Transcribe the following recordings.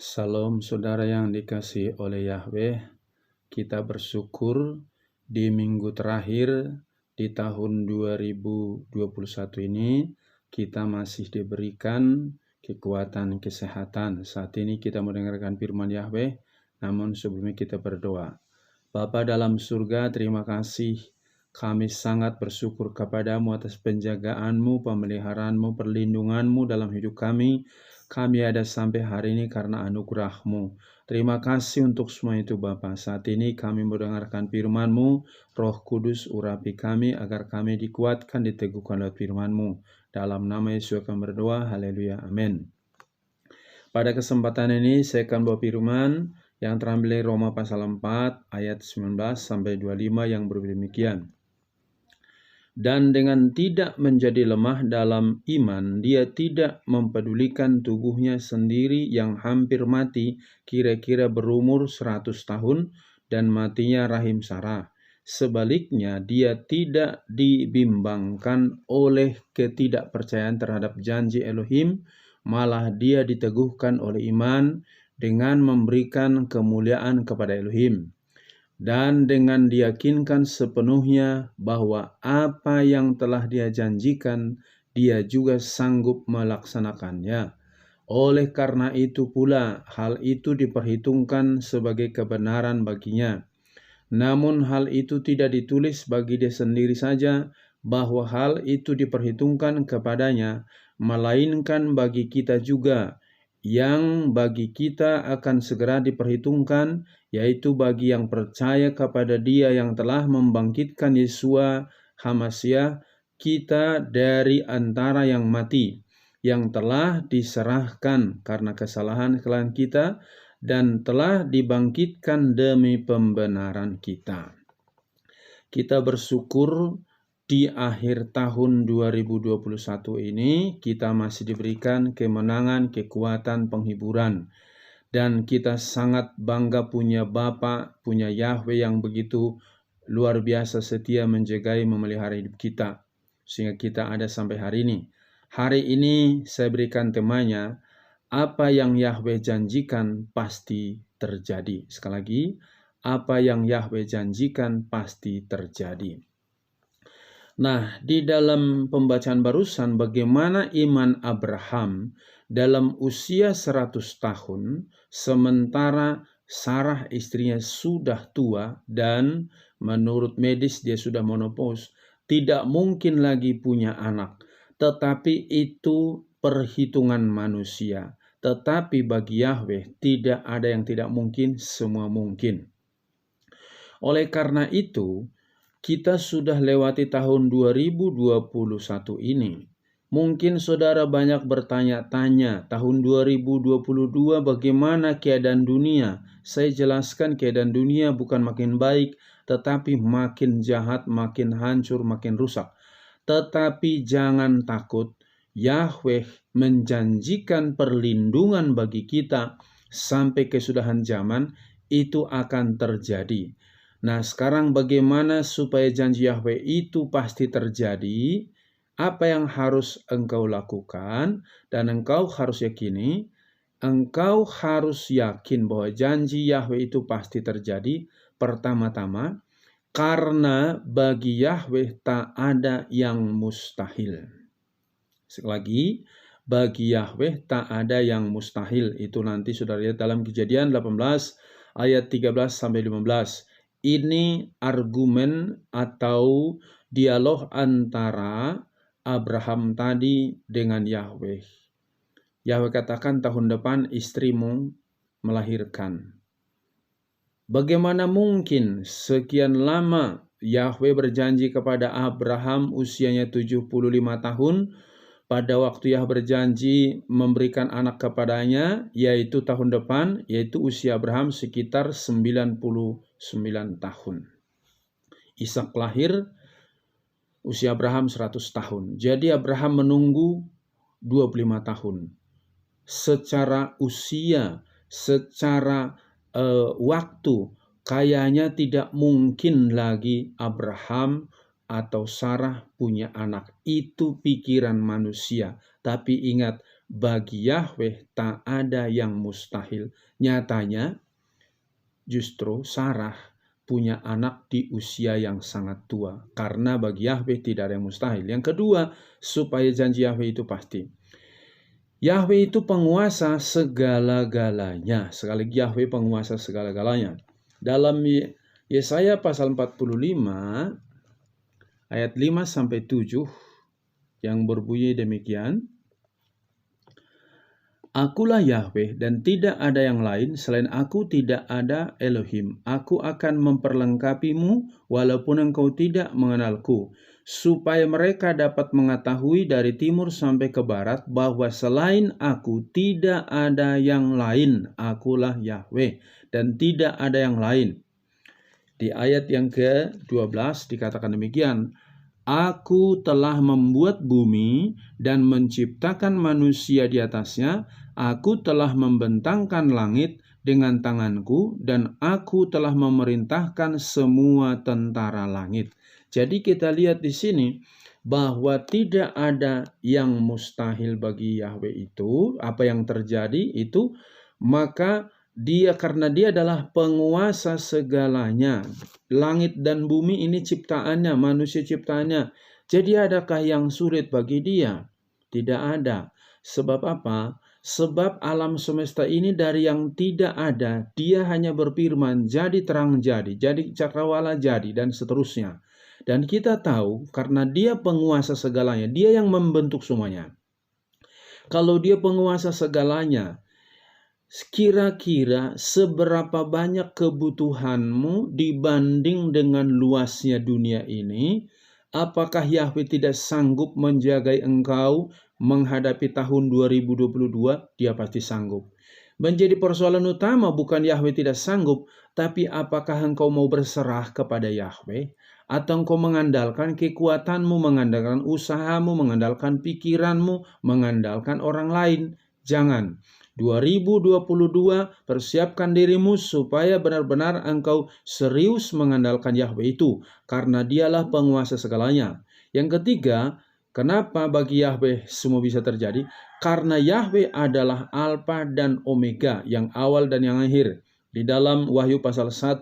Salam saudara yang dikasihi oleh Yahweh, kita bersyukur di minggu terakhir di tahun 2021 ini kita masih diberikan kekuatan kesehatan. Saat ini kita mendengarkan firman Yahweh, namun sebelumnya kita berdoa. Bapa dalam surga, terima kasih. Kami sangat bersyukur kepadamu atas penjagaanmu, pemeliharaanmu, perlindunganmu dalam hidup kami. Kami ada sampai hari ini karena anugerah-Mu. Terima kasih untuk semua itu Bapa. Saat ini kami mendengarkan firman-Mu, Roh Kudus urapi kami agar kami dikuatkan, diteguhkan oleh firman-Mu. Dalam nama Yesus akan berdoa, haleluya, amin. Pada kesempatan ini saya akan bawa firman yang terambil dari Roma pasal 4 ayat 19 sampai 25 yang berbunyi demikian. Dan dengan tidak menjadi lemah dalam iman, dia tidak mempedulikan tubuhnya sendiri yang hampir mati, kira-kira berumur 100 tahun, dan matinya rahim Sarah. Sebaliknya, dia tidak dibimbangkan oleh ketidakpercayaan terhadap janji Elohim, malah dia diteguhkan oleh iman dengan memberikan kemuliaan kepada Elohim. Dan dengan diyakinkan sepenuhnya bahwa apa yang telah dia janjikan, dia juga sanggup melaksanakannya. Oleh karena itu pula, hal itu diperhitungkan sebagai kebenaran baginya. Namun hal itu tidak ditulis bagi dia sendiri saja, bahwa hal itu diperhitungkan kepadanya, melainkan bagi kita juga, yang bagi kita akan segera diperhitungkan, yaitu bagi yang percaya kepada Dia yang telah membangkitkan Yeshua HaMasyiah kita dari antara yang mati, yang telah diserahkan karena kesalahan kita dan telah dibangkitkan demi pembenaran kita. Kita bersyukur di akhir tahun 2021 ini kita masih diberikan kemenangan, kekuatan, penghiburan. Dan kita sangat bangga punya Bapa, punya Yahweh yang begitu luar biasa setia menjagai, memelihara hidup kita. Sehingga kita ada sampai hari ini. Hari ini saya berikan temanya, apa yang Yahweh janjikan pasti terjadi. Sekali lagi, apa yang Yahweh janjikan pasti terjadi. Nah, di dalam pembacaan barusan bagaimana iman Abraham dalam usia 100 tahun, sementara Sarah istrinya sudah tua dan menurut medis dia sudah menopause, tidak mungkin lagi punya anak. Tetapi itu perhitungan manusia. Tetapi bagi Yahweh tidak ada yang tidak mungkin, semua mungkin. Oleh karena itu, kita sudah lewati tahun 2021 ini. Mungkin saudara banyak bertanya-tanya, tahun 2022 bagaimana keadaan dunia? Saya jelaskan keadaan dunia bukan makin baik, tetapi makin jahat, makin hancur, makin rusak. Tetapi jangan takut, Yahweh menjanjikan perlindungan bagi kita sampai kesudahan zaman, itu akan terjadi. Nah, sekarang bagaimana supaya janji Yahweh itu pasti terjadi? Apa yang harus engkau lakukan? Dan engkau harus yakini, engkau harus yakin bahwa janji Yahweh itu pasti terjadi. Pertama-tama, karena bagi Yahweh tak ada yang mustahil. Sekali lagi, bagi Yahweh tak ada yang mustahil. Itu nanti sudah lihat dalam Kejadian 18 ayat 13 sampai 15. Ini argumen atau dialog antara Abraham tadi dengan Yahweh. Yahweh katakan tahun depan istrimu melahirkan. Bagaimana mungkin sekian lama Yahweh berjanji kepada Abraham usianya 75 tahun, pada waktu Yahweh berjanji memberikan anak kepadanya, yaitu tahun depan, yaitu usia Abraham sekitar 99 tahun. Ishak lahir, usia Abraham 100 tahun. Jadi Abraham menunggu 25 tahun. Secara usia, secara waktu, kayaknya tidak mungkin lagi Abraham atau Sarah punya anak. Itu pikiran manusia. Tapi ingat, bagi Yahweh tak ada yang mustahil. Nyatanya justru Sarah punya anak di usia yang sangat tua. Karena bagi Yahweh tidak ada yang mustahil. Yang kedua, supaya janji Yahweh itu pasti. Yahweh itu penguasa segala-galanya. Sekali lagi Yahweh penguasa segala-galanya. Dalam Yesaya pasal 45 ayat 5-7 yang berbunyi demikian. Akulah Yahweh dan tidak ada yang lain, selain aku tidak ada Elohim. Aku akan memperlengkapimu walaupun engkau tidak mengenalku, supaya mereka dapat mengetahui dari timur sampai ke barat bahwa selain aku tidak ada yang lain. Akulah Yahweh dan tidak ada yang lain. Di ayat yang ke-12 dikatakan demikian. Aku telah membuat bumi dan menciptakan manusia di atasnya. Aku telah membentangkan langit dengan tanganku dan aku telah memerintahkan semua tentara langit. Jadi kita lihat di sini bahwa tidak ada yang mustahil bagi Yahweh itu. Apa yang terjadi itu, maka karena dia adalah penguasa segalanya. Langit dan bumi ini ciptaannya, manusia ciptaannya. Jadi adakah yang sulit bagi dia? Tidak ada. Sebab apa? Sebab alam semesta ini dari yang tidak ada, dia hanya berfirman, jadi terang jadi cakrawala jadi, dan seterusnya. Dan kita tahu karena dia penguasa segalanya, dia yang membentuk semuanya. Kalau dia penguasa segalanya, kira-kira seberapa banyak kebutuhanmu dibanding dengan luasnya dunia ini? Apakah Yahweh tidak sanggup menjaga engkau menghadapi tahun 2022? Dia pasti sanggup. Menjadi persoalan utama bukan Yahweh tidak sanggup, tapi apakah engkau mau berserah kepada Yahweh? Atau engkau mengandalkan kekuatanmu, mengandalkan usahamu, mengandalkan pikiranmu, mengandalkan orang lain? Jangan. 2022 persiapkan dirimu supaya benar-benar engkau serius mengandalkan Yahweh itu, karena dialah penguasa segalanya. Yang ketiga, kenapa bagi Yahweh semua bisa terjadi? Karena Yahweh adalah Alfa dan Omega, yang awal dan yang akhir. Di dalam Wahyu pasal 1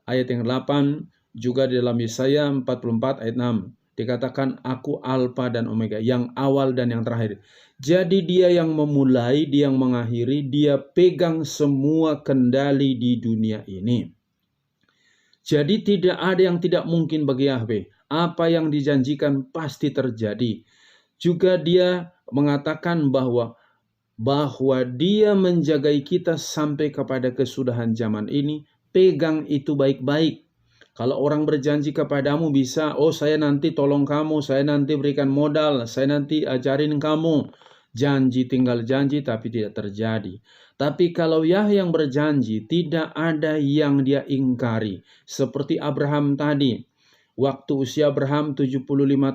ayat yang 8, juga di dalam Yesaya 44 ayat 6. Dikatakan aku Alfa dan Omega, yang awal dan yang terakhir. Jadi dia yang memulai, dia yang mengakhiri, dia pegang semua kendali di dunia ini. Jadi tidak ada yang tidak mungkin bagi Yahweh. Apa yang dijanjikan pasti terjadi. Juga dia mengatakan bahwa dia menjagai kita sampai kepada kesudahan zaman ini. Pegang itu baik-baik. Kalau orang berjanji kepadamu bisa, oh saya nanti tolong kamu, saya nanti berikan modal, saya nanti ajarin kamu. Janji tinggal janji tapi tidak terjadi. Tapi kalau Yahweh yang berjanji, tidak ada yang dia ingkari. Seperti Abraham tadi. Waktu usia Abraham 75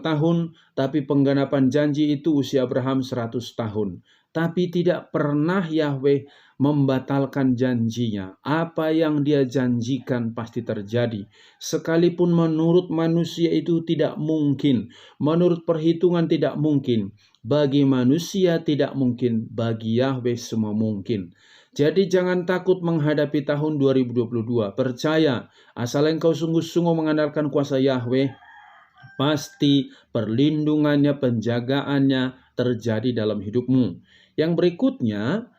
tahun, tapi penggenapan janji itu usia Abraham 100 tahun. Tapi tidak pernah Yahweh membatalkan janjinya. Apa yang dia janjikan pasti terjadi. Sekalipun menurut manusia itu tidak mungkin. Menurut perhitungan tidak mungkin. Bagi manusia tidak mungkin. Bagi Yahweh semua mungkin. Jadi jangan takut menghadapi tahun 2022. Percaya, asal engkau sungguh-sungguh mengandalkan kuasa Yahweh, pasti perlindungannya, penjagaannya terjadi dalam hidupmu. Yang berikutnya,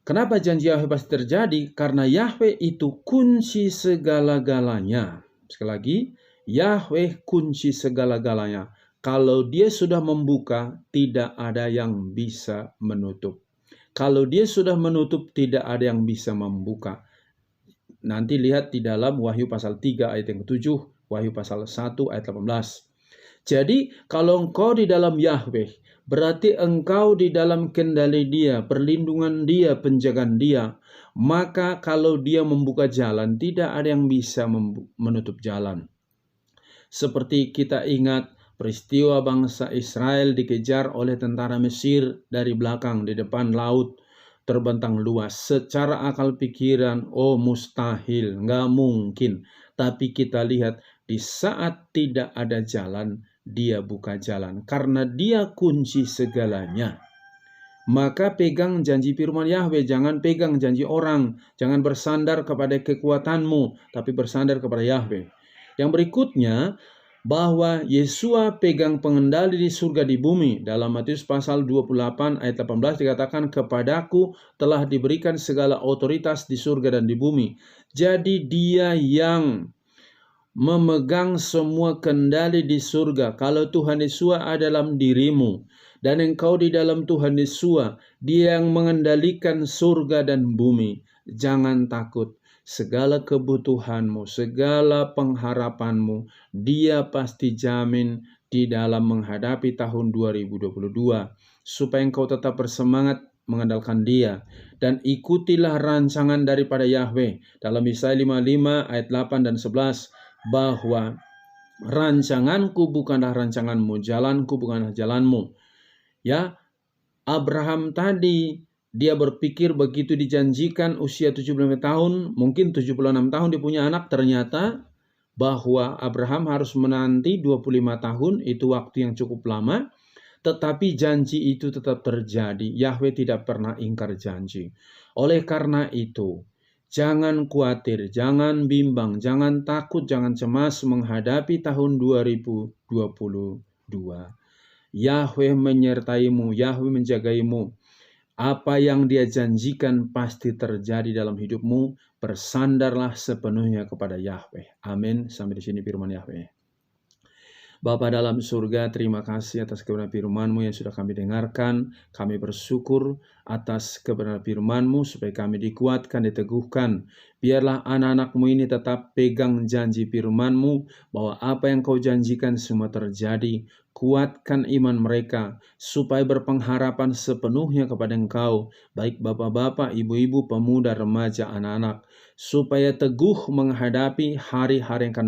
kenapa janji Yahweh pasti terjadi? Karena Yahweh itu kunci segala-galanya. Sekali lagi, Yahweh kunci segala-galanya. Kalau dia sudah membuka, tidak ada yang bisa menutup. Kalau dia sudah menutup, tidak ada yang bisa membuka. Nanti lihat di dalam Wahyu pasal 3 ayat yang ke-7, Wahyu pasal 1 ayat 18. Jadi kalau engkau di dalam Yahweh, berarti engkau di dalam kendali dia, perlindungan dia, penjagaan dia. Maka kalau dia membuka jalan, tidak ada yang bisa menutup jalan. Seperti kita ingat peristiwa bangsa Israel dikejar oleh tentara Mesir dari belakang di depan laut terbentang luas. Secara akal pikiran, oh mustahil, nggak mungkin. Tapi kita lihat di saat tidak ada jalan, dia buka jalan. Karena dia kunci segalanya. Maka pegang janji firman Yahweh, jangan pegang janji orang, jangan bersandar kepada kekuatanmu, tapi bersandar kepada Yahweh. Yang berikutnya, bahwa Yesua pegang pengendali di surga di bumi. Dalam Matius pasal 28 ayat 18 dikatakan, kepadaku telah diberikan segala otoritas di surga dan di bumi. Jadi dia yang memegang semua kendali di surga. Kalau Tuhan Yesus ada dalam dirimu dan engkau di dalam Tuhan Yesus, Dia yang mengendalikan surga dan bumi. Jangan takut. Segala kebutuhanmu, segala pengharapanmu, Dia pasti jamin di dalam menghadapi tahun 2022. Supaya engkau tetap bersemangat mengandalkan Dia, dan ikutilah rancangan daripada Yahweh. Dalam Yesaya 55 ayat 8 dan 11, bahwa rancanganku bukanlah rancanganmu, jalanku bukanlah jalanmu. Ya, Abraham tadi dia berpikir begitu dijanjikan usia 75 tahun, mungkin 76 tahun dia punya anak, ternyata bahwa Abraham harus menanti 25 tahun, itu waktu yang cukup lama, tetapi janji itu tetap terjadi. Yahweh tidak pernah ingkar janji. Oleh karena itu, jangan khawatir, jangan bimbang, jangan takut, jangan cemas menghadapi tahun 2022. Yahweh menyertaimu, Yahweh menjagaimu. Apa yang Dia janjikan pasti terjadi dalam hidupmu. Bersandarlah sepenuhnya kepada Yahweh. Amin. Sampai di sini firman Yahweh. Bapa dalam surga, terima kasih atas kebenaran firman-Mu yang sudah kami dengarkan. Kami bersyukur atas kebenaran firman-Mu supaya kami dikuatkan, diteguhkan. Biarlah anak-anak-Mu ini tetap pegang janji firman-Mu bahwa apa yang Kau janjikan semua terjadi. Kuatkan iman mereka supaya berpengharapan sepenuhnya kepada Engkau, baik bapak-bapak, ibu-ibu, pemuda, remaja, anak-anak, supaya teguh menghadapi hari-hari yang akan